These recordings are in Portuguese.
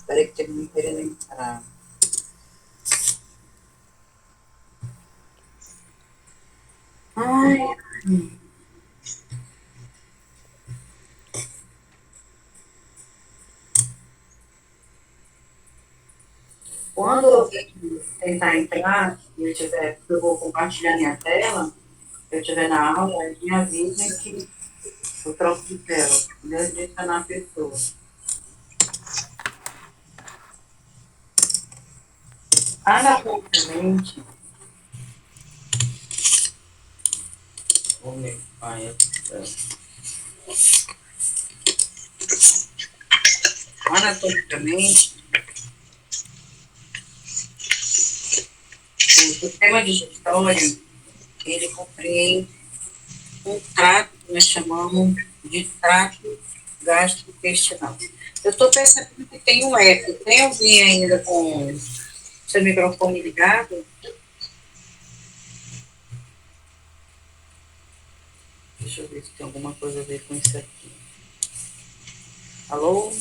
Peraí que teve um querendo entrar. Ai, quando alguém tentar entrar e eu vou compartilhar minha tela, se eu estiver na aula, me avisem que eu troco de tela. Deus deixa na pessoa. Anatomicamente, oh meu pai, anatomicamente, o sistema digestório, ele compreende um trato que nós chamamos de trato gastrointestinal. Eu estou percebendo que tem um eco. Tem alguém ainda com seu microfone ligado? Deixa eu ver se tem alguma coisa a ver com isso aqui. Alô?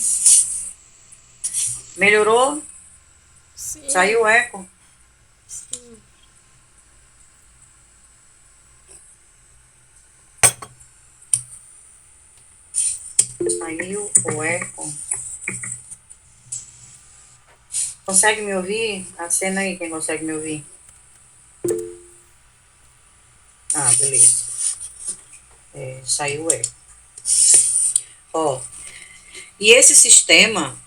Melhorou? Sim, Saiu o eco? sim. Saiu o eco? Consegue me ouvir? Acena aí quem consegue me ouvir. Ah, beleza. Saiu o eco. Ó, e esse sistema,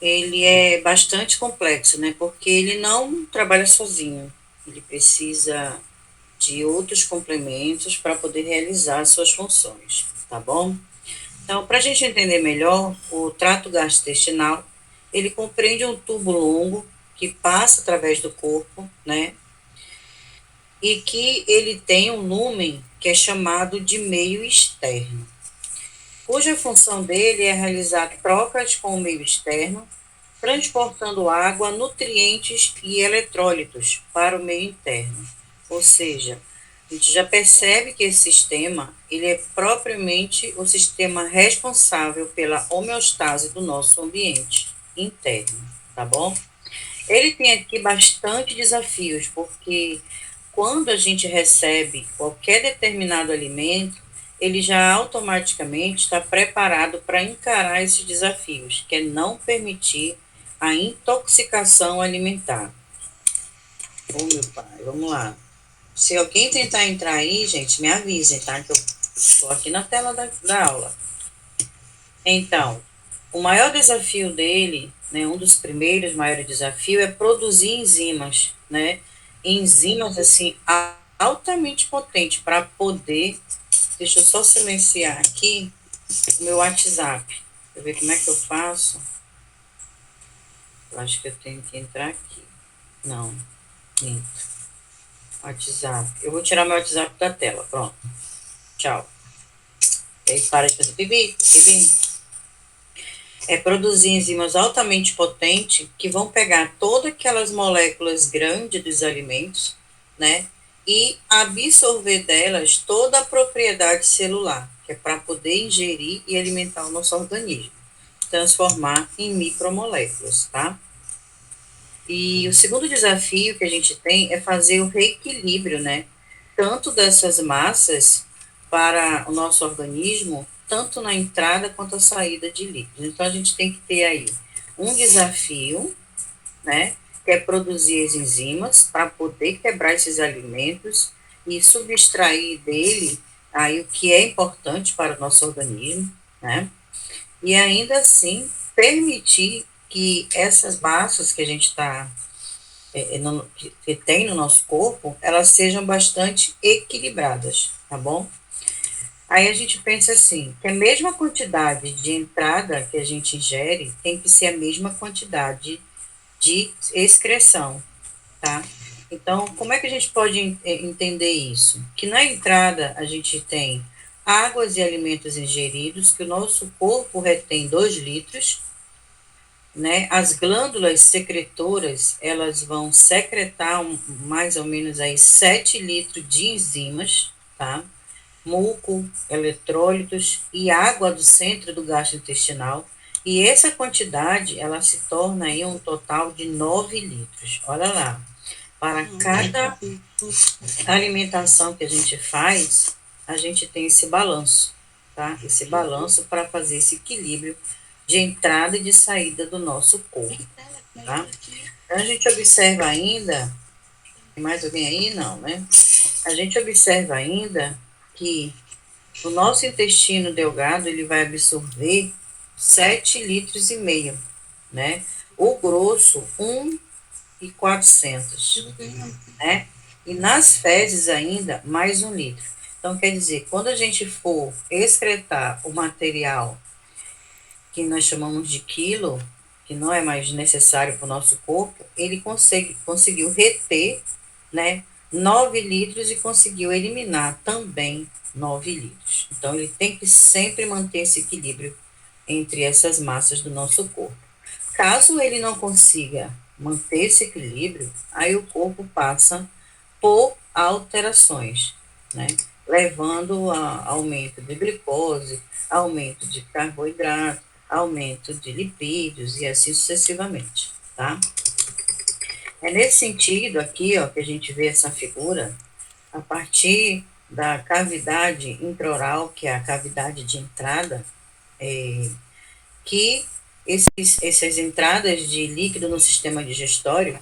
ele é bastante complexo, né? Porque ele não trabalha sozinho. Ele precisa de outros complementos para poder realizar suas funções, tá bom? Então, para a gente entender melhor, o trato gastrointestinal, ele compreende um tubo longo que passa através do corpo, né? E que ele tem um lumen que é chamado de meio externo, cuja função dele é realizar trocas com o meio externo, transportando água, nutrientes e eletrólitos para o meio interno. Ou seja, a gente já percebe que esse sistema, ele é propriamente o sistema responsável pela homeostase do nosso ambiente interno, tá bom? Ele tem aqui bastante desafios, porque quando a gente recebe qualquer determinado alimento, ele já automaticamente está preparado para encarar esses desafios, que é não permitir a intoxicação alimentar. Ô, meu pai, vamos lá. Se alguém tentar entrar aí, gente, me avisem, tá? Que eu estou aqui na tela da aula. Então, o maior desafio dele, né, um dos primeiros maiores desafios é produzir enzimas, né? Enzimas, assim, altamente potentes para poder. Deixa eu só silenciar aqui o meu WhatsApp. Deixa eu ver como é que eu faço. Eu acho que eu tenho que entrar aqui. Não, minto. WhatsApp. Eu vou tirar meu WhatsApp da tela. Pronto. Tchau. E aí para de fazer pipi, pipi. É produzir enzimas altamente potentes que vão pegar todas aquelas moléculas grandes dos alimentos, né? E absorver delas toda a propriedade celular, que é para poder ingerir e alimentar o nosso organismo, transformar em micromoléculas, tá? E o segundo desafio que a gente tem é fazer o reequilíbrio, né? Tanto dessas massas para o nosso organismo, tanto na entrada quanto a saída de líquidos. Então, a gente tem que ter aí um desafio, né? Que é produzir as enzimas para poder quebrar esses alimentos e subtrair dele aí o que é importante para o nosso organismo, né? E ainda assim permitir que essas massas que a gente está que tem no nosso corpo, elas sejam bastante equilibradas, tá bom? Aí a gente pensa assim, que a mesma quantidade de entrada que a gente ingere tem que ser a mesma quantidade de excreção, tá? Então, como é que a gente pode entender isso? Que na entrada a gente tem águas e alimentos ingeridos, que o nosso corpo retém 2 litros, né? As glândulas secretoras, elas vão secretar mais ou menos aí 7 litros de enzimas, tá? Muco, eletrólitos e água do centro do gastrointestinal, E essa quantidade, ela se torna aí um total de 9 litros. Olha lá, para cada alimentação que a gente faz, a gente tem esse balanço, tá? Esse balanço para fazer esse equilíbrio de entrada e de saída do nosso corpo, tá? Então, a gente observa ainda, tem mais alguém aí? Não, né? A gente observa ainda que o nosso intestino delgado, ele vai absorver 7,5 litros, né? O grosso, 1,400, né? E nas fezes ainda, mais 1 litro. Então, quer dizer, quando a gente for excretar o material que nós chamamos de quilo, que não é mais necessário para o nosso corpo, ele conseguiu reter, né, 9 litros e conseguiu eliminar também 9 litros. Então, ele tem que sempre manter esse equilíbrio entre essas massas do nosso corpo. Caso ele não consiga manter esse equilíbrio, aí o corpo passa por alterações, né? Levando a aumento de glicose, aumento de carboidrato, aumento de lipídios e assim sucessivamente, tá? É nesse sentido aqui, ó, que a gente vê essa figura, a partir da cavidade intraoral, que é a cavidade de entrada, que essas entradas de líquido no sistema digestório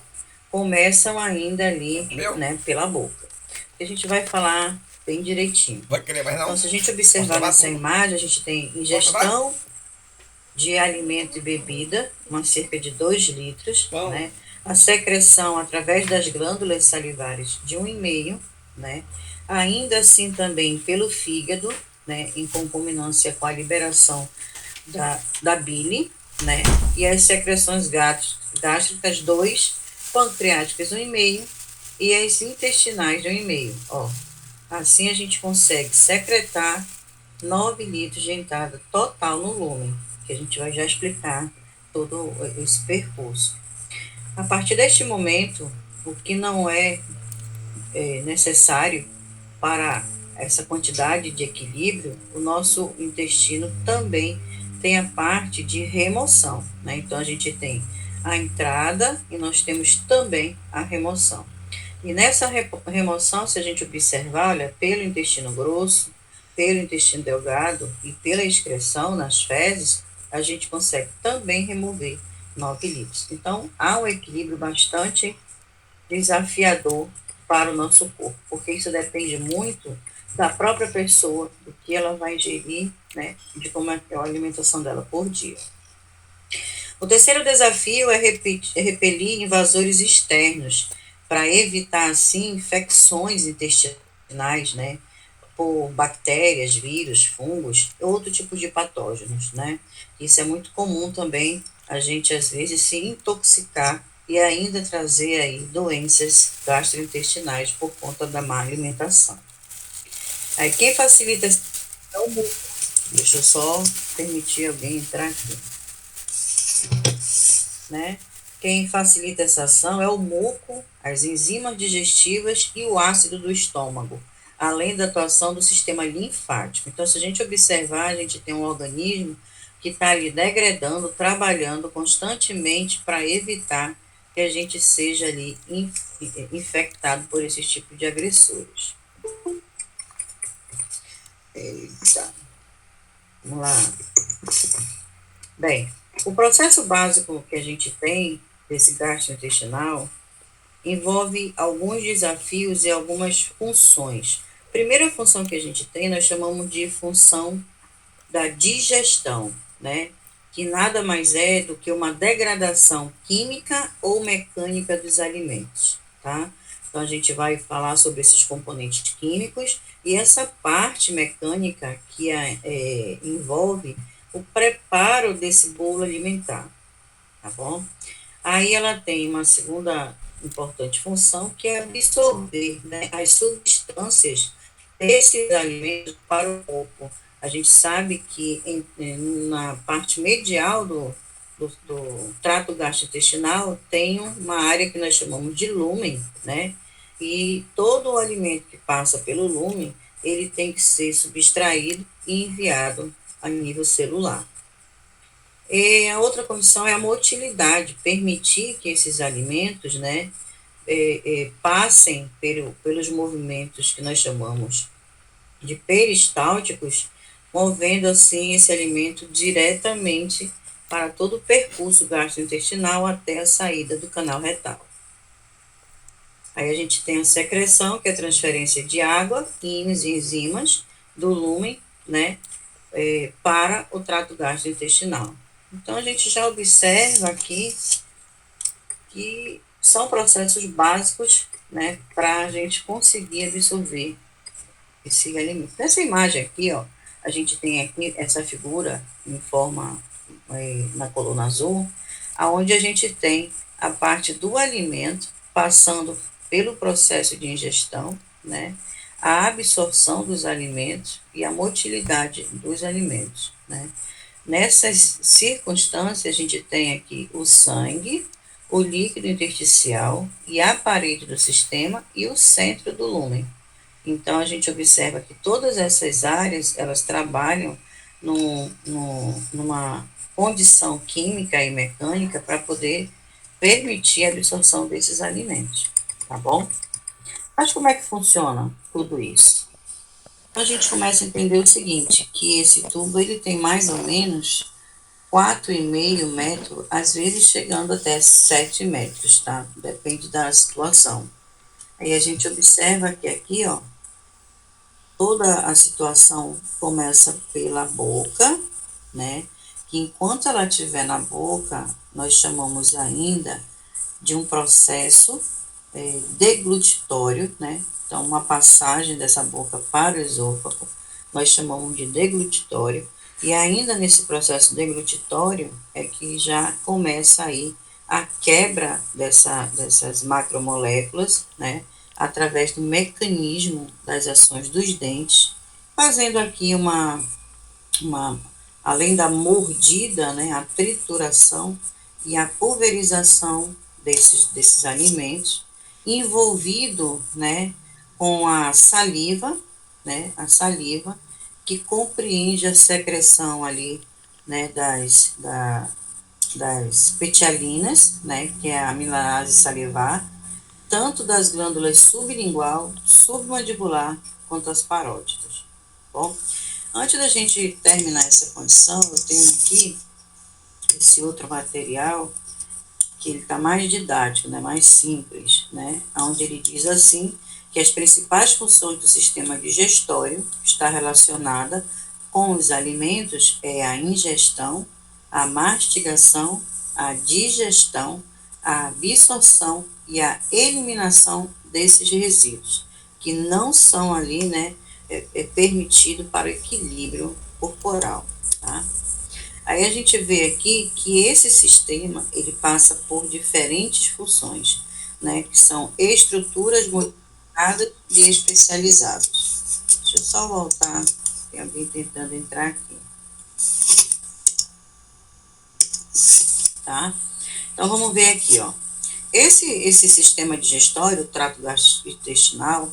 começam ainda ali, né, pela boca. A gente vai falar bem direitinho. Vai querer mais não? Então, se a gente observar nessa imagem, a gente tem ingestão de alimento e bebida, uma cerca de 2 litros, né? A secreção através das glândulas salivares de 1,5, né? Ainda assim também pelo fígado, né? Em concomitância com a liberação da bile, né? E as secreções gástricas 2, pancreáticas 1,5 e as intestinais de 1,5. Ó, assim a gente consegue secretar 9 litros de entrada total no lumen, que a gente vai já explicar todo esse percurso. A partir deste momento, o que não é necessário para essa quantidade de equilíbrio, o nosso intestino também tem a parte de remoção, né? Então, a gente tem a entrada e nós temos também a remoção. E nessa remoção, se a gente observar, olha, pelo intestino grosso, pelo intestino delgado e pela excreção nas fezes, a gente consegue também remover 9 litros. Então, há um equilíbrio bastante desafiador para o nosso corpo, porque isso depende muito da própria pessoa, do que ela vai ingerir, né, de como é a alimentação dela por dia. O terceiro desafio é repelir invasores externos, para evitar, assim, infecções intestinais, né, por bactérias, vírus, fungos, outro tipo de patógenos, né. Isso é muito comum também, a gente às vezes se intoxicar e ainda trazer aí doenças gastrointestinais por conta da má alimentação. Aí quem facilita é o muco. Deixa eu só permitir alguém entrar aqui, né? Quem facilita essa ação é o muco, as enzimas digestivas e o ácido do estômago, além da atuação do sistema linfático. Então, se a gente observar, a gente tem um organismo que está ali degradando, trabalhando constantemente para evitar que a gente seja ali infectado por esse tipo de agressores. Eita. Vamos lá. Bem, o processo básico que a gente tem desse gastrointestinal envolve alguns desafios e algumas funções. Primeira função que a gente tem, nós chamamos de função da digestão, né? Que nada mais é do que uma degradação química ou mecânica dos alimentos, tá? Então, a gente vai falar sobre esses componentes químicos e essa parte mecânica que envolve o preparo desse bolo alimentar, tá bom? Aí ela tem uma segunda importante função, que é absorver, né, as substâncias desses alimentos para o corpo. A gente sabe que na parte medial do trato gastrointestinal tem uma área que nós chamamos de lúmen, né? E todo o alimento que passa pelo lúmen, ele tem que ser subtraído e enviado a nível celular. E a outra condição é a motilidade, permitir que esses alimentos, né, passem pelos movimentos que nós chamamos de peristálticos, movendo assim esse alimento diretamente para todo o percurso gastrointestinal até a saída do canal retal. Aí a gente tem a secreção, que é a transferência de água, íons e enzimas do lúmen, né, para o trato gastrointestinal. Então a gente já observa aqui que são processos básicos, né, para a gente conseguir absorver esse alimento. Nessa imagem aqui, ó, a gente tem aqui essa figura em forma na coluna azul, aonde a gente tem a parte do alimento passando pelo processo de ingestão, né, a absorção dos alimentos e a motilidade dos alimentos, né. Nessas circunstâncias, a gente tem aqui o sangue, o líquido intersticial e a parede do sistema e o centro do lúmen. Então, a gente observa que todas essas áreas, elas trabalham numa condição química e mecânica para poder permitir a absorção desses alimentos, tá bom? Mas como é que funciona tudo isso? Então, a gente começa a entender o seguinte, que esse tubo, ele tem mais ou menos 4,5 metros, às vezes chegando até 7 metros, tá? Depende da situação. Aí a gente observa que aqui, ó, toda a situação começa pela boca, né? Que enquanto ela estiver na boca, nós chamamos ainda de um processo deglutitório, né? Então, uma passagem dessa boca para o esôfago, nós chamamos de deglutitório. E ainda nesse processo deglutitório é que já começa aí a quebra dessas macromoléculas, né? Através do mecanismo das ações dos dentes, fazendo aqui além da mordida, né, a trituração e a pulverização desses alimentos, envolvido, né, com a saliva, que compreende a secreção ali, né, das petialinas, né, que é a amilanase salivar, tanto das glândulas sublingual, submandibular, quanto as parótidas. Bom, antes da gente terminar essa condição, eu tenho aqui esse outro material que ele está mais didático, né, mais simples, né, onde ele diz assim que as principais funções do sistema digestório está relacionada com os alimentos é a ingestão, a mastigação, a digestão, a absorção e a eliminação desses resíduos, que não são ali, né, permitido para o equilíbrio corporal, tá? Aí a gente vê aqui que esse sistema, ele passa por diferentes funções, né, que são estruturas modificadas e especializadas. Deixa eu só voltar, tem alguém tentando entrar aqui, tá? Então vamos ver aqui, ó. Esse sistema digestório, o trato gastrointestinal,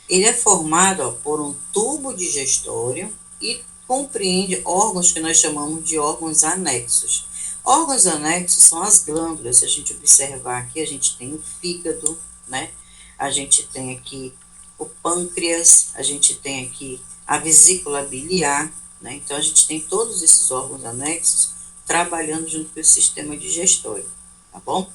ele é formado, ó, por um tubo digestório e compreende órgãos que nós chamamos de órgãos anexos. Órgãos anexos são as glândulas. Se a gente observar aqui, a gente tem o fígado, né? A gente tem aqui o pâncreas, a gente tem aqui a vesícula biliar, né? Então a gente tem todos esses órgãos anexos trabalhando junto com o sistema digestório, tá bom?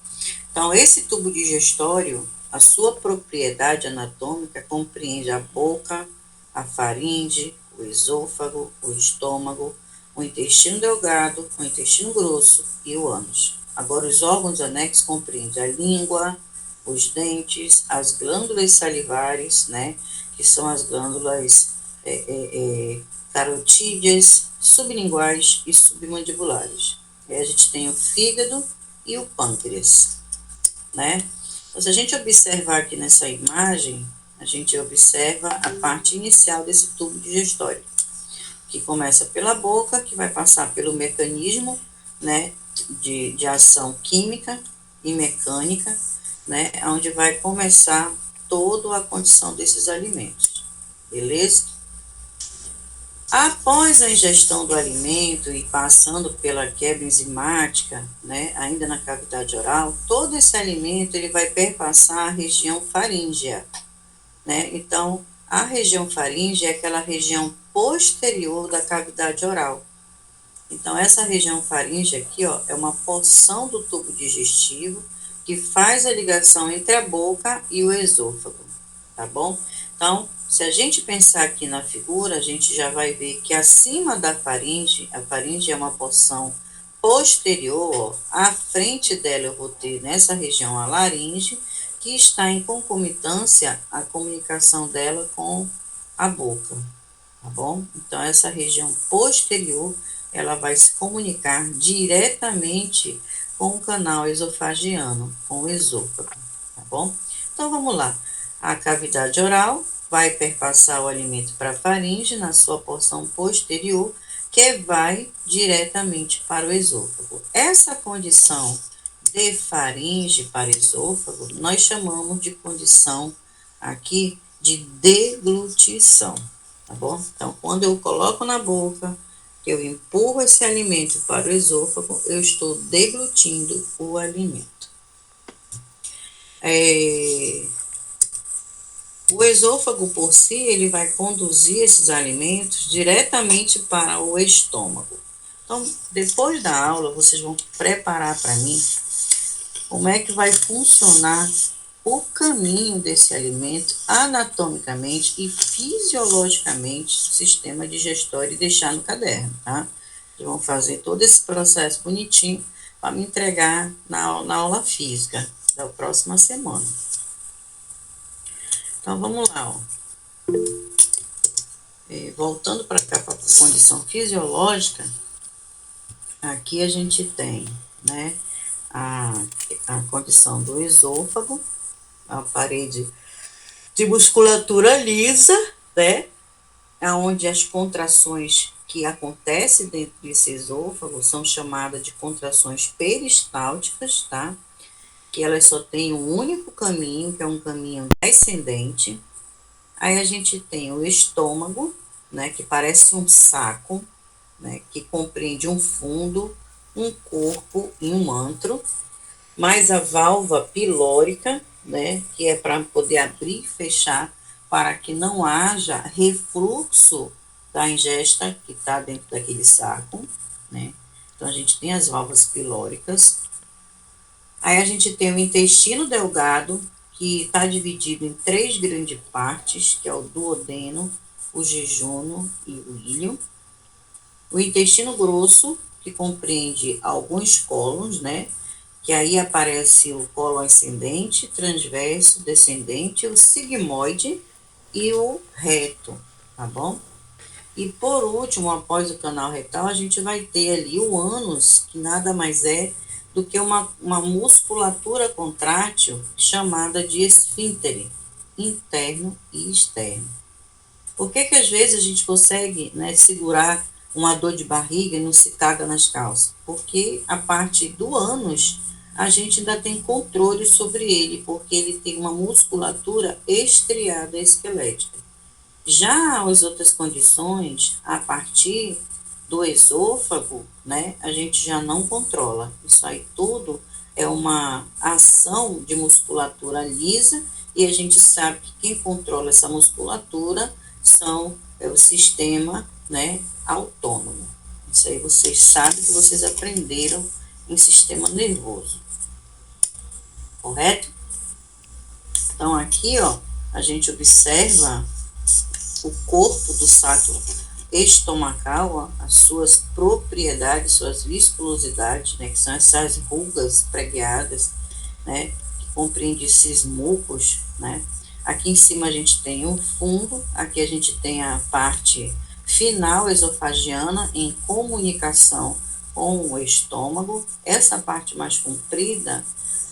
Então, esse tubo digestório, a sua propriedade anatômica compreende a boca, a faringe, o esôfago, o estômago, o intestino delgado, o intestino grosso e o ânus. Agora, os órgãos anexos compreendem a língua, os dentes, as glândulas salivares, né, que são as glândulas carotídeas, sublinguais e submandibulares. Aí a gente tem o fígado e o pâncreas, né? Então, se a gente observar aqui nessa imagem, a gente observa a parte inicial desse tubo digestório, que começa pela boca, que vai passar pelo mecanismo, né, de ação química e mecânica, né, onde vai começar toda a condição desses alimentos, beleza? Após a ingestão do alimento e passando pela quebra enzimática, né, ainda na cavidade oral, todo esse alimento ele vai perpassar a região faríngea, né? Então, a região faríngea é aquela região posterior da cavidade oral. Então, essa região faríngea aqui, ó, é uma porção do tubo digestivo que faz a ligação entre a boca e o esôfago, tá bom? Então, se a gente pensar aqui na figura, a gente já vai ver que acima da faringe, a faringe é uma porção posterior, ó, à frente dela eu vou ter nessa região a laringe, que está em concomitância à comunicação dela com a boca, tá bom? Então, essa região posterior, ela vai se comunicar diretamente com o canal esofagiano, com o esôfago, tá bom? Então, vamos lá. A cavidade oral vai perpassar o alimento para a faringe na sua porção posterior, que vai diretamente para o esôfago. Essa condição de faringe para esôfago, nós chamamos de condição aqui de deglutição, tá bom? Então, quando eu coloco na boca, eu empurro esse alimento para o esôfago, eu estou deglutindo o alimento. O esôfago por si, ele vai conduzir esses alimentos diretamente para o estômago. Então, depois da aula, vocês vão preparar para mim como é que vai funcionar o caminho desse alimento anatomicamente e fisiologicamente do sistema digestório e deixar no caderno, tá? Eles vão fazer todo esse processo bonitinho para me entregar na aula física da próxima semana. Então, vamos lá, ó. Voltando para cá, para a condição fisiológica, aqui a gente tem, né, a condição do esôfago, a parede de musculatura lisa, né, onde as contrações que acontecem dentro desse esôfago são chamadas de contrações peristálticas, tá, que elas só têm um único caminho, que é um caminho descendente. Aí a gente tem o estômago, né, que parece um saco, né, que compreende um fundo, um corpo e um antro, mais a válvula pilórica, né, que é para poder abrir e fechar, para que não haja refluxo da ingesta que está dentro daquele saco, né. Então, a gente tem as válvulas pilóricas. Aí a gente tem o intestino delgado, que está dividido em 3 grandes partes, que é o duodeno, o jejunum e o íleo. O intestino grosso, que compreende alguns cólons, né? Que aí aparece o cólon ascendente, transverso, descendente, o sigmoide e o reto, tá bom? E por último, após o canal retal, a gente vai ter ali o ânus, que nada mais é do que uma musculatura contrátil chamada de esfínctere, interno e externo. Por que que às vezes a gente consegue, né, segurar uma dor de barriga e não se caga nas calças? Porque a parte do ânus, a gente ainda tem controle sobre ele, porque ele tem uma musculatura estriada esquelética. Já as outras condições, a partir do esôfago, né, a gente já não controla. Isso aí tudo é uma ação de musculatura lisa e a gente sabe que quem controla essa musculatura é o sistema, né, autônomo. Isso aí vocês sabem que vocês aprenderam em sistema nervoso, correto? Então aqui, ó, a gente observa o corpo do saco estomacal, ó, as suas propriedades, suas viscosidades, né, que são essas rugas pregueadas, né, que compreende esses mucos, né. Aqui em cima a gente tem o fundo, aqui a gente tem a parte final esofagiana em comunicação com o estômago. Essa parte mais comprida,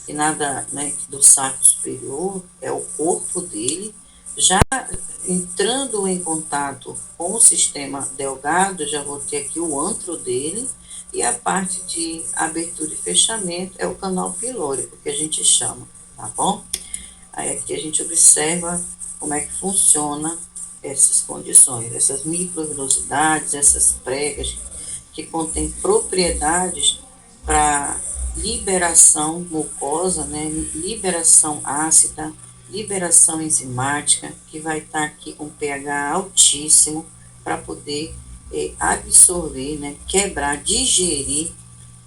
que nada, né, do saco superior, é o corpo dele. Já entrando em contato com o sistema delgado, já vou ter aqui o antro dele, e a parte de abertura e fechamento é o canal pilórico, que a gente chama, tá bom? Aí aqui a gente observa como é que funciona essas condições, essas microvilosidades, essas pregas que contêm propriedades para liberação mucosa, né, liberação ácida, liberação enzimática, que vai estar aqui com pH altíssimo para poder absorver, né, quebrar, digerir,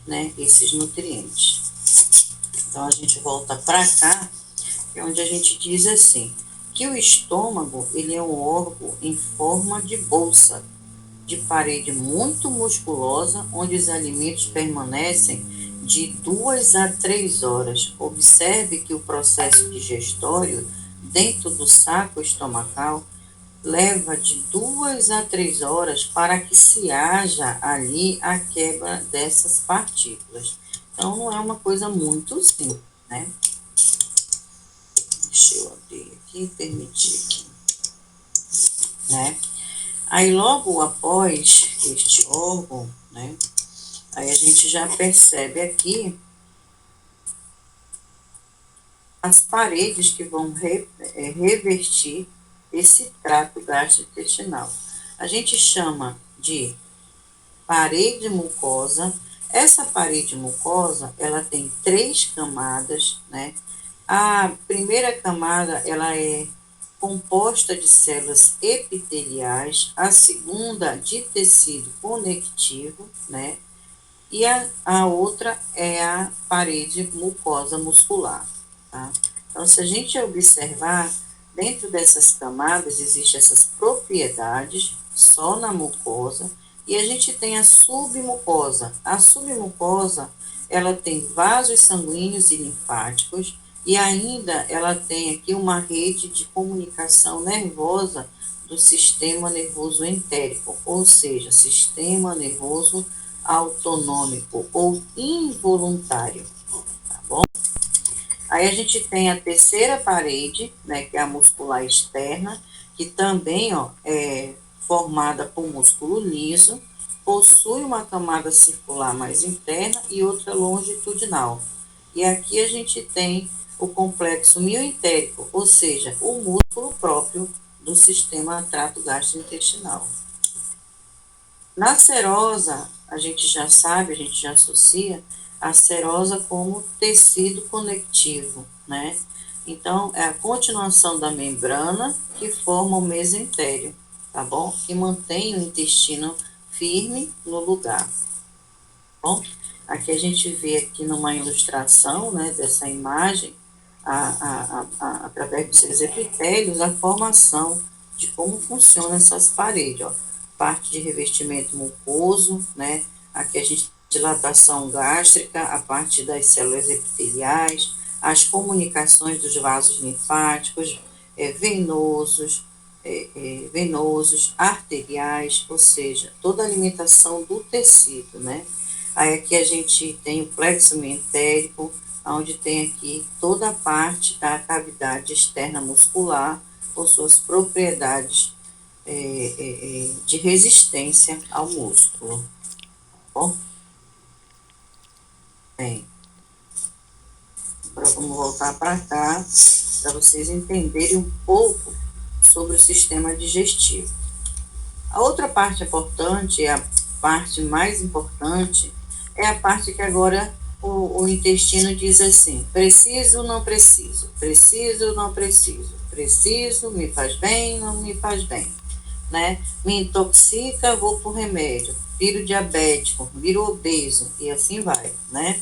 né, esses nutrientes. Então a gente volta para cá, que é onde a gente diz assim, que o estômago, ele é um órgão em forma de bolsa, de parede muito musculosa, onde os alimentos permanecem de 2 a 3 horas. Observe que o processo digestório dentro do saco estomacal leva de 2 a 3 horas para que se haja ali a quebra dessas partículas. Então, não é uma coisa muito simples, né? Deixa eu abrir aqui, permitir aqui, né? Aí, logo após este órgão, né? Aí a gente já percebe aqui as paredes que vão revertir esse trato gastrointestinal. A gente chama de parede mucosa. Essa parede mucosa, ela tem 3 camadas, né? A primeira camada, ela é composta de células epiteliais, a segunda de tecido conectivo, né? E a outra é a parede mucosa muscular, tá? Então, se a gente observar, dentro dessas camadas existem essas propriedades só na mucosa, e a gente tem a submucosa. A submucosa, ela tem vasos sanguíneos e linfáticos, e ainda ela tem aqui uma rede de comunicação nervosa do sistema nervoso entérico, ou seja, sistema nervoso autonômico ou involuntário, tá bom? Aí a gente tem a terceira parede, né, que é a muscular externa, que também, ó, é formada por músculo liso, possui uma camada circular mais interna e outra longitudinal. E aqui a gente tem o complexo mioentérico, ou seja, o músculo próprio do sistema trato gastrointestinal. Na serosa, a gente já sabe, a gente já associa a serosa como tecido conectivo, né? Então, é a continuação da membrana que forma o mesentério, tá bom? Que mantém o intestino firme no lugar, tá bom? Aqui a gente vê aqui numa ilustração, né, dessa imagem, através dos seus epitélios, a formação de como funcionam essas paredes, ó. Parte de revestimento mucoso, né? Aqui a gente dilatação gástrica, a parte das células epiteliais, as comunicações dos vasos linfáticos, venosos, arteriais, ou seja, toda a alimentação do tecido, né? Aí aqui a gente tem o plexo mentérico, onde tem aqui toda a parte da cavidade externa muscular, com suas propriedades de resistência ao músculo. Tá bom? Bem, agora vamos voltar para cá, para vocês entenderem um pouco sobre o sistema digestivo. A outra parte importante, a parte mais importante, é a parte que agora o intestino diz assim: preciso, não preciso, preciso, não preciso, preciso, me faz bem, não me faz bem, né? Me intoxica, vou por remédio, viro diabético, viro obeso, e assim vai, né?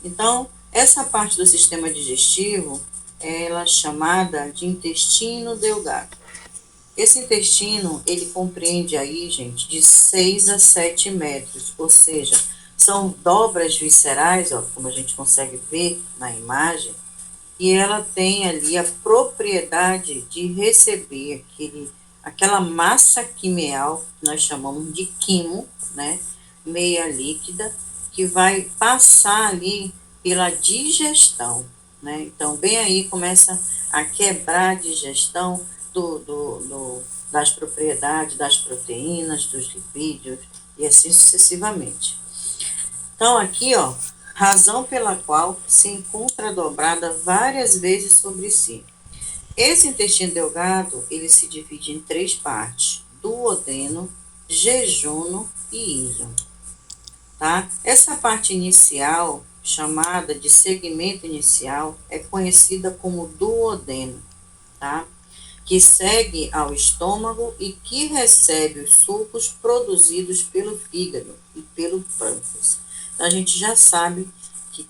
Então, essa parte do sistema digestivo, ela é chamada de intestino delgado. Esse intestino, ele compreende aí, gente, de 6 a 7 metros, ou seja, são dobras viscerais, ó, como a gente consegue ver na imagem, e ela tem ali a propriedade de receber aquela massa quimeal, que nós chamamos de quimo, né, meia líquida, que vai passar ali pela digestão, né? Então, bem aí começa a quebrar a digestão das propriedades das proteínas, dos lipídios, e assim sucessivamente. Então, aqui, ó, razão pela qual se encontra dobrada várias vezes sobre si. Esse intestino delgado, ele se divide em três partes: duodeno, jejuno e íleon, tá? Essa parte inicial, chamada de segmento inicial, é conhecida como duodeno, tá? Que segue ao estômago e que recebe os sucos produzidos pelo fígado e pelo pâncreas. Então, a gente já sabe que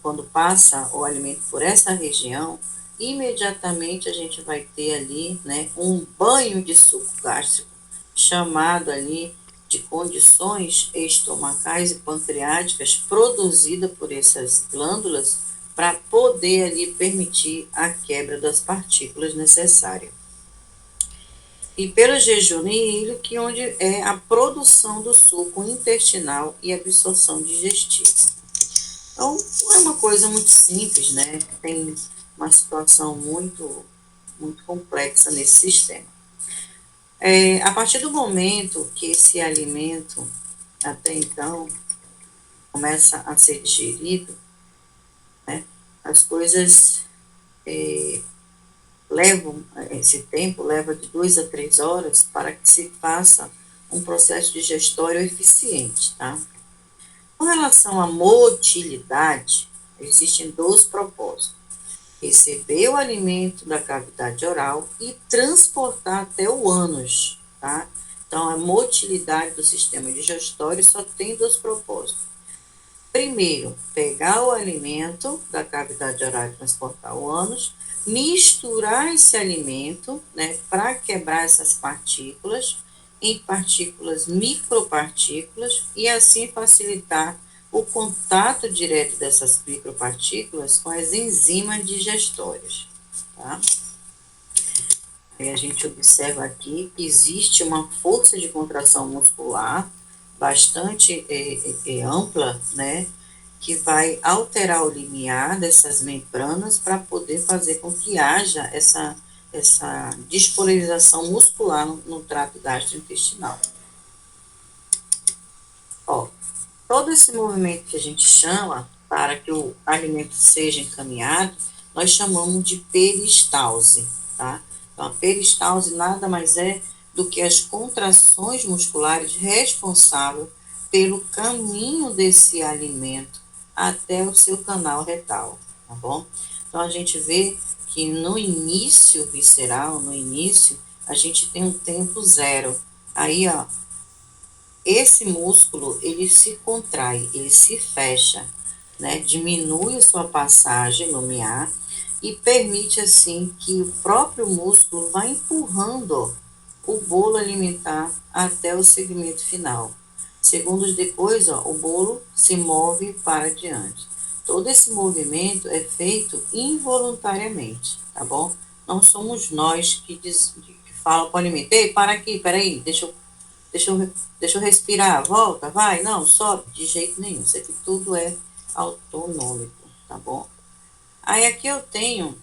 quando passa o alimento por essa região, imediatamente a gente vai ter ali, né, um banho de suco gástrico, chamado ali de condições estomacais e pancreáticas produzida por essas glândulas para poder ali permitir a quebra das partículas necessárias. E pelo jejum e que onde é a produção do suco intestinal e absorção digestiva. Então, não é uma coisa muito simples, né? Tem uma situação muito complexa nesse sistema. A partir do momento que esse alimento, até então, começa a ser digerido, né? As coisas levam, esse tempo leva de 2 a 3 horas para que se faça um processo digestório eficiente, tá? Com relação à motilidade, existem dois propósitos: receber o alimento da cavidade oral e transportar até o ânus, tá? Então, a motilidade do sistema digestório só tem dois propósitos. Primeiro, pegar o alimento da cavidade oral e transportar o ânus, misturar esse alimento, né, para quebrar essas partículas em partículas, micropartículas, e assim facilitar o contato direto dessas micropartículas com as enzimas digestórias, tá? Aí a gente observa aqui que existe uma força de contração muscular bastante ampla, né, que vai alterar o limiar dessas membranas para poder fazer com que haja essa despolarização muscular no trato gastrointestinal. Ó, todo esse movimento que a gente chama para que o alimento seja encaminhado, nós chamamos de peristalse, tá? Então, a peristalse nada mais é do que as contrações musculares responsáveis pelo caminho desse alimento até o seu canal retal, tá bom? Então, a gente vê que no início visceral, no início, a gente tem um tempo zero. Aí, ó, esse músculo, ele se contrai, ele se fecha, né? Diminui a sua passagem lumiar e permite, assim, que o próprio músculo vá empurrando o bolo alimentar até o segmento final. Segundos depois, ó, o bolo se move para diante. Todo esse movimento é feito involuntariamente, tá bom? Não somos nós que falam para o alimento: ei, para aqui, peraí, deixa eu, deixa eu respirar, volta, vai, não, sobe, de jeito nenhum. Isso aqui tudo é autonômico, tá bom? Aí aqui eu tenho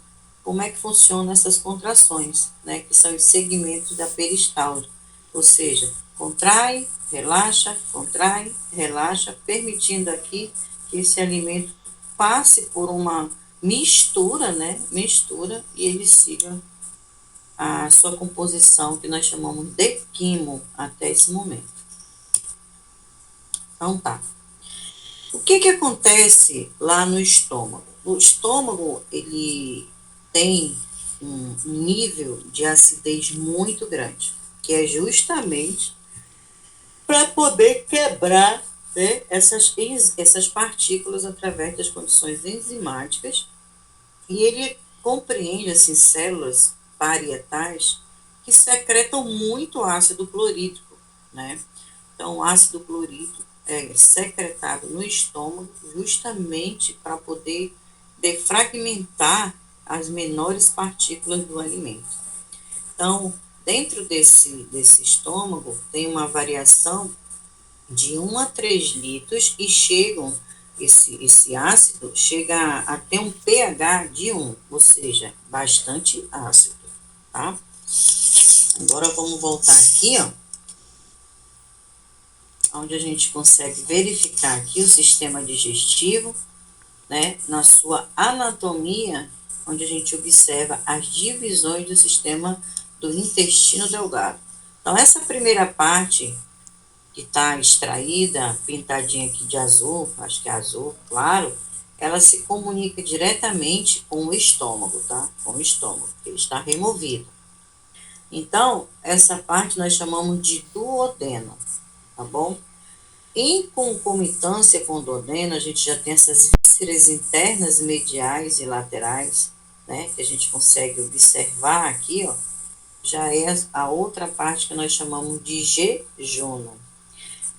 como é que funcionam essas contrações, né, que são os segmentos da peristalse, ou seja, contrai, relaxa, permitindo aqui que esse alimento passe por uma mistura, né, e ele siga a sua composição, que nós chamamos de quimo, até esse momento. Então tá. O que que acontece lá no estômago? O estômago, ele tem um nível de acidez muito grande, que é justamente para poder quebrar, né, essas partículas através das condições enzimáticas, e ele compreende, assim, células parietais que secretam muito ácido clorídrico, né? Então, o ácido clorídrico é secretado no estômago justamente para poder defragmentar as menores partículas do alimento. Então, dentro desse estômago, tem uma variação de 1 a 3 litros e esse ácido chega a ter um pH de 1, ou seja, bastante ácido, tá? Agora vamos voltar aqui, ó, onde a gente consegue verificar aqui o sistema digestivo, né, na sua anatomia, onde a gente observa as divisões do sistema do intestino delgado. Então, essa primeira parte que está extraída, pintadinha aqui de azul, acho que é azul, claro, ela se comunica diretamente com o estômago, tá? Com o estômago, que ele está removido. Então, essa parte nós chamamos de duodeno, tá bom? Em concomitância com o duodeno, a gente já tem essas vísceras internas, mediais e laterais, né? Que a gente consegue observar aqui, ó. Já é a outra parte que nós chamamos de jejunum.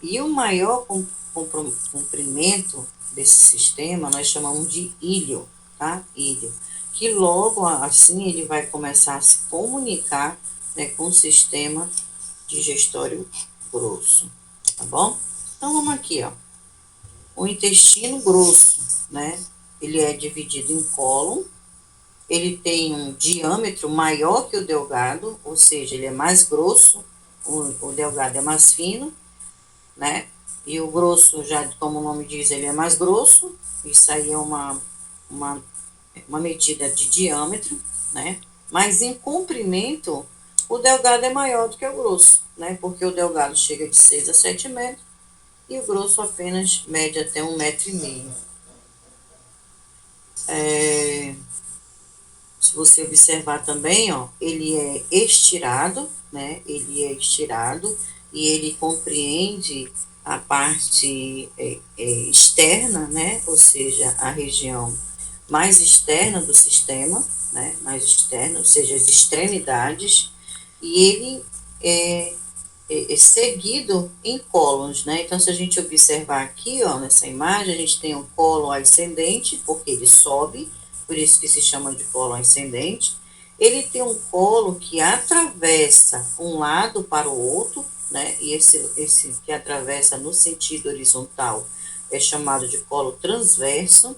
E o maior comprimento desse sistema nós chamamos de íleo, tá? Íleo. Que logo assim ele vai começar a se comunicar, né, com o sistema digestório grosso, tá bom? Então vamos aqui, ó. O intestino grosso, né? Ele é dividido em cólon, ele tem um diâmetro maior que o delgado, ou seja, ele é mais grosso, o delgado é mais fino, né? E o grosso, já como o nome diz, ele é mais grosso. Isso aí é uma, uma medida de diâmetro, né? Mas em comprimento, o delgado é maior do que o grosso, né? Porque o delgado chega de 6 a 7 metros e o grosso apenas mede até 1,5 m. Se você observar também, ó, ele é estirado, né? Ele é estirado e ele compreende a parte externa, né? Ou seja, a região mais externa do sistema, né? Mais externa, ou seja, as extremidades, e ele é seguido em cólons, né? Então, se a gente observar aqui, ó, nessa imagem, a gente tem um cólon ascendente, porque ele sobe, por isso que se chama de cólon ascendente. Ele tem um colo que atravessa um lado para o outro, né? E esse que atravessa no sentido horizontal é chamado de colo transverso.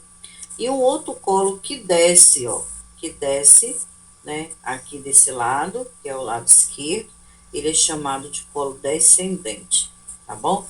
E um outro colo que desce, ó, que desce, né, aqui desse lado, que é o lado esquerdo, ele é chamado de colo descendente, tá bom?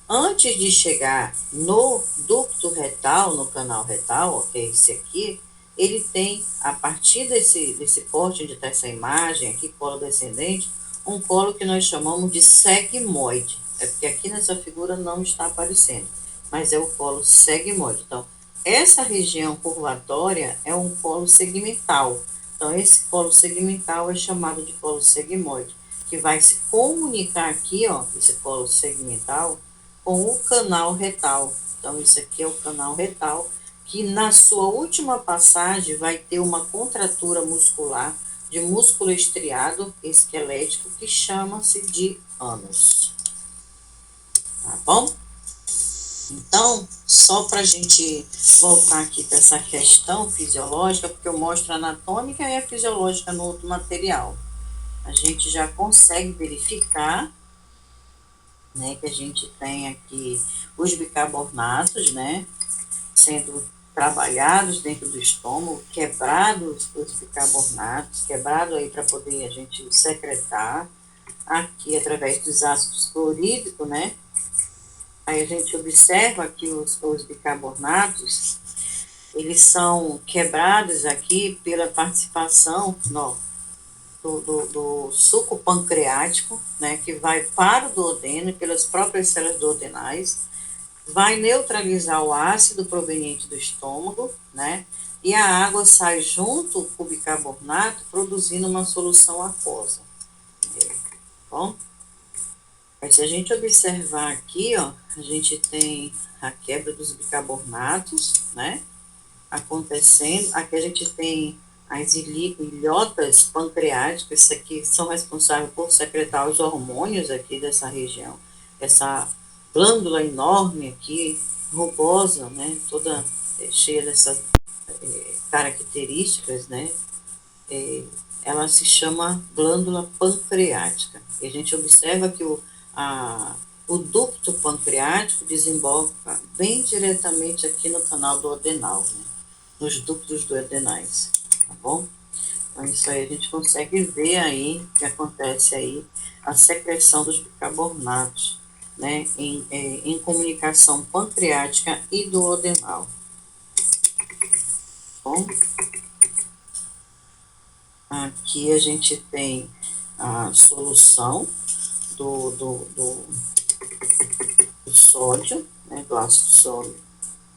Antes de chegar no ducto retal, no canal retal, ó, que é esse aqui, ele tem, a partir desse corte onde está essa imagem aqui, colo descendente, um colo que nós chamamos de sigmoide. É porque aqui nessa figura não está aparecendo, mas é o colo sigmoide. Então, essa região curvatória é um colo segmental. Então, esse colo segmental é chamado de colo sigmoide, que vai se comunicar aqui, ó, esse colo segmental, com o canal retal. Então, isso aqui é o canal retal, que na sua última passagem vai ter uma contratura muscular de músculo estriado esquelético que chama-se de ânus. Tá bom? Então, só para a gente voltar aqui para essa questão fisiológica, porque eu mostro a anatômica e a fisiológica no outro material. A gente já consegue verificar, né, que a gente tem aqui os bicarbonatos, né, sendo trabalhados dentro do estômago, quebrados os bicarbonatos, quebrado aí para poder a gente secretar, aqui através dos ácidos clorídricos, né, aí a gente observa que os bicarbonatos, eles são quebrados aqui pela participação do suco pancreático, né, que vai para o duodeno pelas próprias células duodenais, vai neutralizar o ácido proveniente do estômago, né, e a água sai junto com o bicarbonato, produzindo uma solução aquosa. Bom, se a gente observar aqui, ó, a gente tem a quebra dos bicarbonatos, né, acontecendo. Aqui a gente tem as ilhotas pancreáticas, isso aqui são responsáveis por secretar os hormônios aqui dessa região. Essa glândula enorme aqui, rugosa, né, toda cheia dessas características, né, ela se chama glândula pancreática. E a gente observa que o ducto pancreático desemboca bem diretamente aqui no canal duodenal, né, nos ductos duodenais, tá bom? Então, isso aí a gente consegue ver aí que acontece aí a secreção dos bicarbonatos, né, em comunicação pancreática e duodenal, tá bom? Aqui a gente tem a solução do sódio, né, do ácido sólido.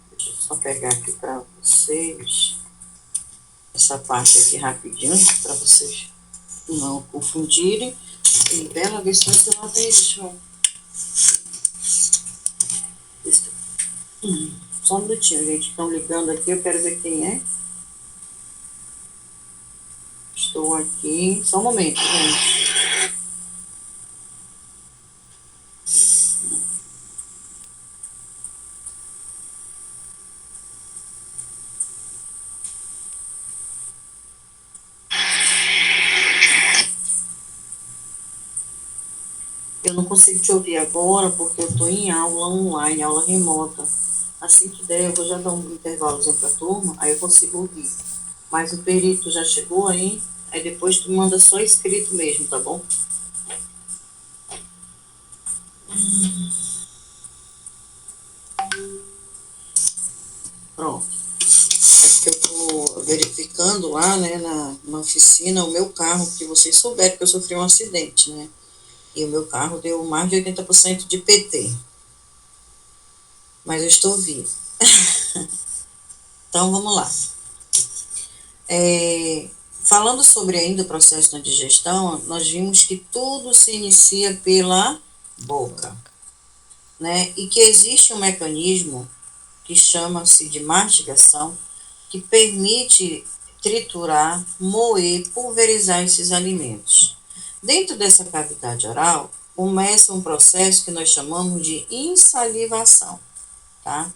Deixa eu só pegar aqui para vocês essa parte aqui rapidinho, para vocês não confundirem. E bela vez que você não tem, deixa eu... Só um minutinho, gente. Estão ligando aqui, eu quero ver quem é. Estou aqui. Só um momento, gente. Eu não consigo te ouvir agora porque eu estou em aula online, aula remota. Assim que der, eu vou já dar um intervalozinho para a turma, aí eu consigo ouvir. Mas o perito já chegou aí depois tu manda só escrito mesmo, tá bom? Pronto. É porque eu tô verificando lá, né, na oficina, o meu carro, que vocês souberam que eu sofri um acidente, né? E o meu carro deu mais de 80% de PT. Mas eu estou vivo. Então, vamos lá. Falando sobre ainda o processo da digestão, nós vimos que tudo se inicia pela boca, né? E que existe um mecanismo que chama-se de mastigação, que permite triturar, moer, pulverizar esses alimentos. Dentro dessa cavidade oral, começa um processo que nós chamamos de insalivação, tá?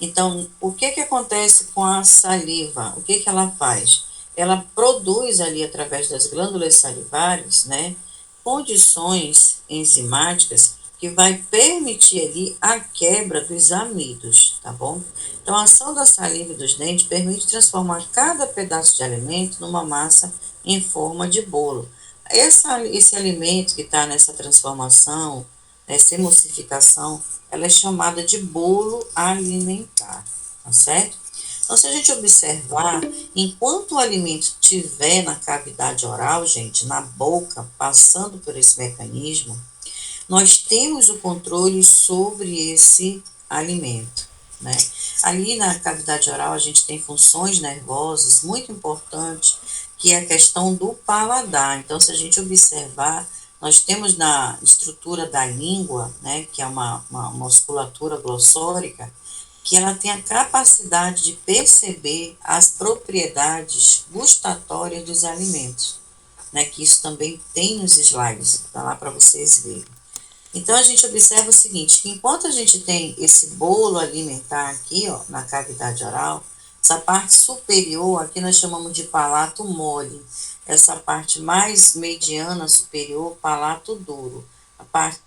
Então, o que que acontece com a saliva? O que que ela faz? Ela produz ali, através das glândulas salivares, né, condições enzimáticas que vai permitir ali a quebra dos amidos, tá bom? Então, a ação da saliva e dos dentes permite transformar cada pedaço de alimento numa massa em forma de bolo. Esse alimento que está nessa transformação, essa emulsificação, ela é chamada de bolo alimentar, tá certo? Então, se a gente observar, enquanto o alimento estiver na cavidade oral, gente, na boca, passando por esse mecanismo, nós temos o controle sobre esse alimento, né? Ali na cavidade oral, a gente tem funções nervosas muito importantes, que é a questão do paladar. Então, se a gente observar, nós temos na estrutura da língua, né, que é uma musculatura glossórica, que ela tem a capacidade de perceber as propriedades gustatórias dos alimentos, né, que isso também tem nos slides, tá lá para vocês verem. Então, a gente observa o seguinte, que enquanto a gente tem esse bolo alimentar aqui, ó, na cavidade oral, essa parte superior, aqui nós chamamos de palato mole, essa parte mais mediana superior, palato duro, a parte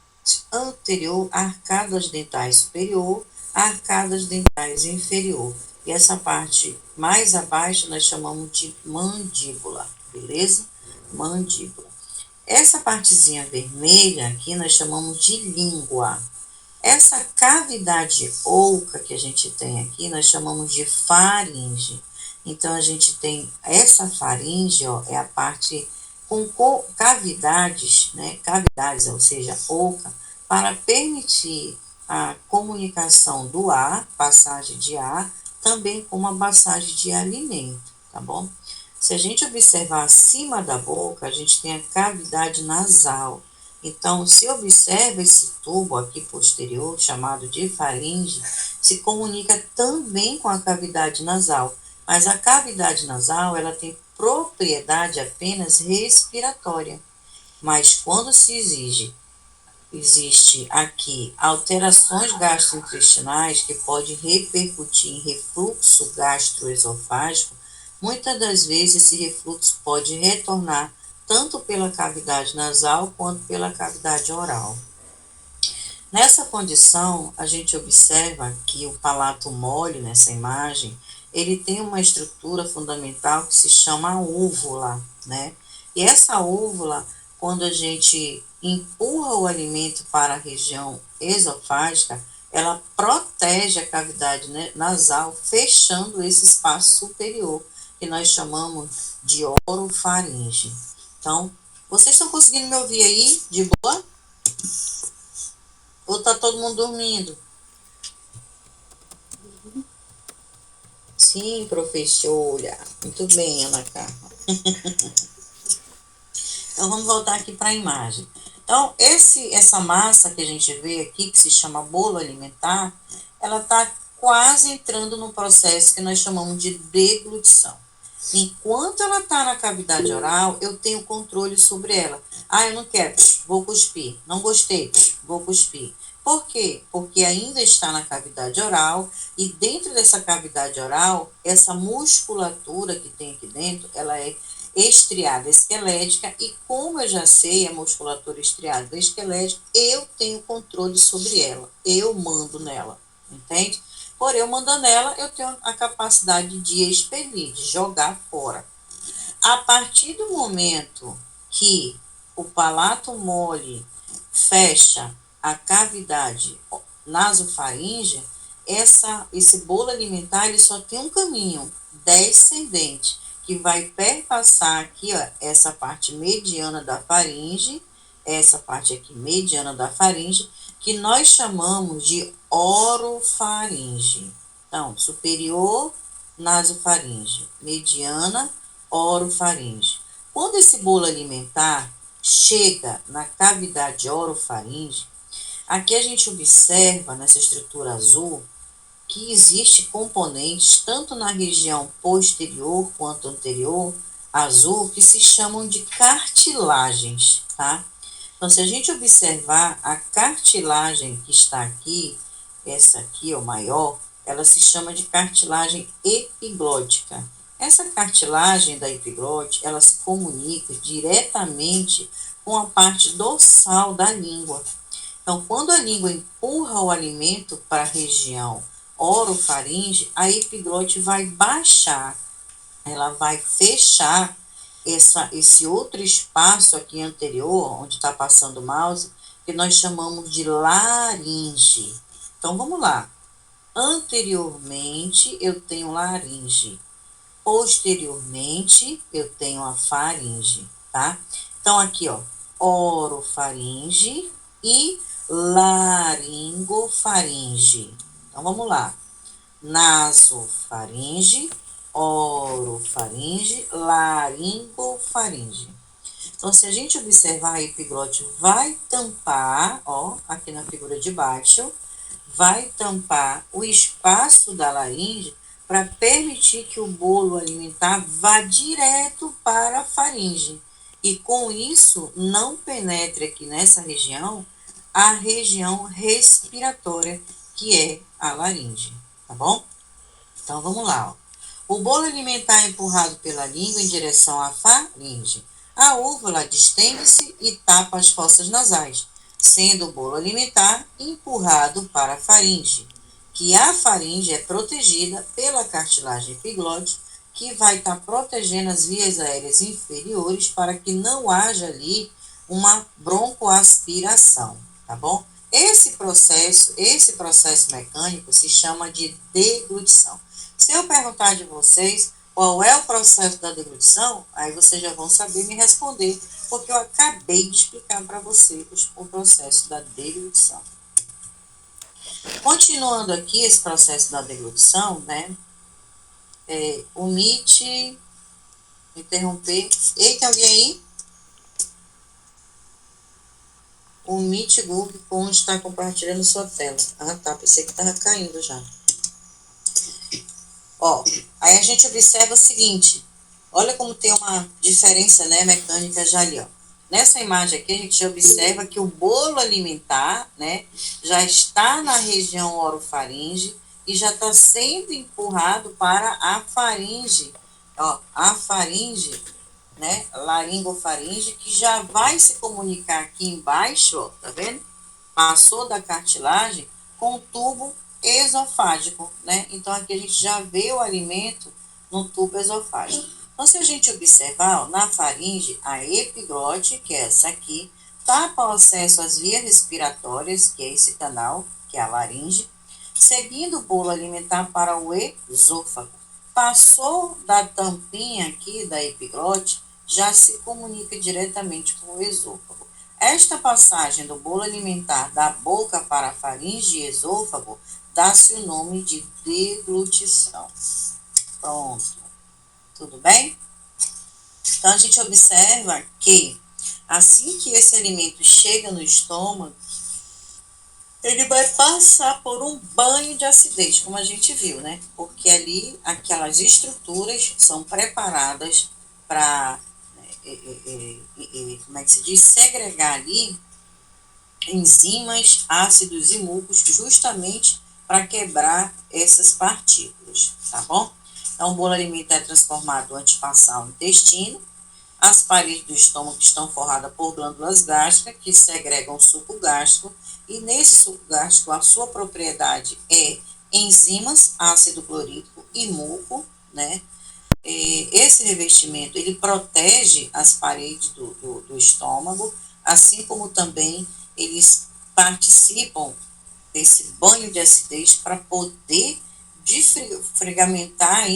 anterior, arcadas dentais superior, arcadas dentais inferior, e essa parte mais abaixo nós chamamos de mandíbula, beleza? Mandíbula. Essa partezinha vermelha aqui nós chamamos de língua. Essa cavidade oca que a gente tem aqui, nós chamamos de faringe. Então, a gente tem essa faringe, ó, é a parte com cavidades, né? Cavidades, ou seja, oca, para permitir a comunicação do ar, passagem de ar, também com uma passagem de alimento, tá bom? Se a gente observar acima da boca, a gente tem a cavidade nasal. Então, se observa esse tubo aqui posterior, chamado de faringe, se comunica também com a cavidade nasal. Mas a cavidade nasal, ela tem propriedade apenas respiratória. Mas quando se existe aqui alterações gastrointestinais que pode repercutir em refluxo gastroesofágico, muitas das vezes esse refluxo pode retornar tanto pela cavidade nasal quanto pela cavidade oral. Nessa condição, a gente observa que o palato mole, nessa imagem, ele tem uma estrutura fundamental que se chama úvula, né? E essa úvula, quando a gente empurra o alimento para a região esofágica, ela protege a cavidade, né, nasal, fechando esse espaço superior. que nós chamamos de orofaringe. Então, vocês estão conseguindo me ouvir aí de boa? Ou tá todo mundo dormindo? Sim, professora. Muito bem, Ana Carla. Então, vamos voltar aqui para a imagem. Então, essa massa que a gente vê aqui, que se chama bolo alimentar, ela está quase entrando no processo que nós chamamos de deglutição. Enquanto ela está na cavidade oral, eu tenho controle sobre ela. Ah, eu não quero, vou cuspir. Não gostei, vou cuspir. Por quê? Porque ainda está na cavidade oral e dentro dessa cavidade oral, essa musculatura que tem aqui dentro, ela é estriada esquelética e como eu já sei a musculatura estriada esquelética, eu tenho controle sobre ela. Eu mando nela, entende? Por eu mandando nela, eu tenho a capacidade de expelir, de jogar fora. A partir do momento que o palato mole fecha a cavidade nasofaríngea, esse bolo alimentar ele só tem um caminho descendente, que vai perpassar aqui, ó, essa parte mediana da faringe, essa parte aqui mediana da faringe, que nós chamamos de orofaringe. Então, superior, nasofaringe, mediana, orofaringe. Quando esse bolo alimentar chega na cavidade orofaringe, aqui a gente observa nessa estrutura azul que existe componentes tanto na região posterior quanto anterior azul que se chamam de cartilagens, tá? Então, se a gente observar a cartilagem que está aqui, essa aqui, ó, maior, ela se chama de cartilagem epiglótica. Essa cartilagem da epiglote, ela se comunica diretamente com a parte dorsal da língua. Então, quando a língua empurra o alimento para a região orofaringe, a epiglote vai baixar, ela vai fechar esse outro espaço aqui anterior, onde está passando o mouse, que nós chamamos de laringe. Então, vamos lá. Anteriormente, eu tenho laringe. Posteriormente, eu tenho a faringe, tá? Então, aqui, ó, orofaringe e laringofaringe. Então, vamos lá. Nasofaringe, orofaringe, laringofaringe. Então, se a gente observar, a epiglote vai tampar, ó, aqui na figura de baixo, vai tampar o espaço da laringe para permitir que o bolo alimentar vá direto para a faringe. E com isso, não penetre aqui nessa região a região respiratória, que é a laringe, tá bom? Então, vamos lá, ó. O bolo alimentar é empurrado pela língua em direção à faringe. A úvula distende-se e tapa as fossas nasais, sendo o bolo alimentar empurrado para a faringe, que a faringe é protegida pela cartilagem epiglótica, que vai estar protegendo as vias aéreas inferiores para que não haja ali uma broncoaspiração, tá bom? Esse processo mecânico se chama de deglutição. Se eu perguntar de vocês qual é o processo da deglutição, aí vocês já vão saber me responder, porque eu acabei de explicar para vocês o processo da deglutição. Continuando aqui esse processo da deglutição, né? Omite, interromper. Ei, tem alguém aí? Omite Google como está compartilhando sua tela. Ah, tá, pensei que estava caindo já. Ó, aí a gente observa o seguinte, olha como tem uma diferença, né, mecânica já ali, ó. Nessa imagem aqui, a gente já observa que o bolo alimentar, né, já está na região orofaringe e já está sendo empurrado para a faringe, ó, a faringe, né, laringofaringe, que já vai se comunicar aqui embaixo, ó, tá vendo? Passou da cartilagem com o tubo esofágico, né? Então, aqui a gente já vê o alimento no tubo esofágico. Então, se a gente observar, ó, na faringe, a epiglote, que é essa aqui, tapa o acesso às vias respiratórias, que é esse canal, que é a laringe, seguindo o bolo alimentar para o esôfago. Passou da tampinha aqui da epiglote, já se comunica diretamente com o esôfago. Esta passagem do bolo alimentar da boca para a faringe e esôfago dá-se o nome de deglutição. Pronto. Tudo bem? Então, a gente observa que assim que esse alimento chega no estômago, ele vai passar por um banho de acidez, como a gente viu, né? Porque ali aquelas estruturas são preparadas para, como é que se diz? Segregar ali enzimas, ácidos e mucos, justamente para quebrar essas partículas, tá bom? Então, o bolo alimentar é transformado antes de passar ao intestino. As paredes do estômago estão forradas por glândulas gástricas, que segregam suco gástrico, e nesse suco gástrico, a sua propriedade é enzimas, ácido clorídrico e muco, né? Esse revestimento, ele protege as paredes do estômago, assim como também eles participam desse banho de acidez para poder fragmentar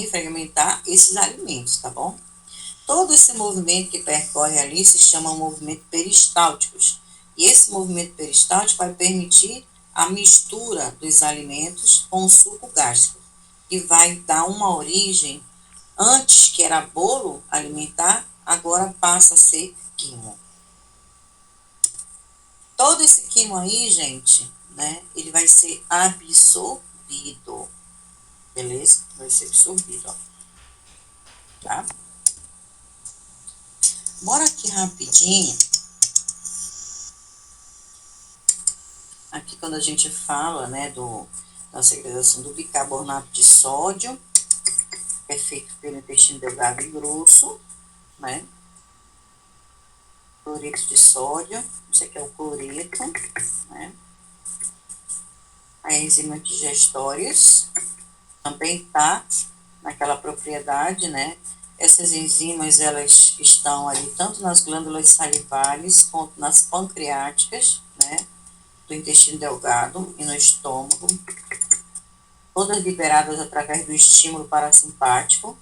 esses alimentos, tá bom? Todo esse movimento que percorre ali se chama movimento peristálticos. E esse movimento peristáltico vai permitir a mistura dos alimentos com o suco gástrico, que vai dar uma origem, antes que era bolo alimentar, agora passa a ser quimo. Todo esse quimo aí, gente, né, ele vai ser absorvido, beleza? Vai ser absorvido, ó, tá? Bora aqui rapidinho. Aqui quando a gente fala, né, da segregação do bicarbonato de sódio, é feito pelo intestino delgado e grosso, né? Cloreto de sódio, isso aqui é o cloreto, né? A enzima digestórias também está naquela propriedade, né? Essas enzimas, elas estão ali tanto nas glândulas salivares quanto nas pancreáticas, né? Do intestino delgado e no estômago, todas liberadas através do estímulo parasimpático,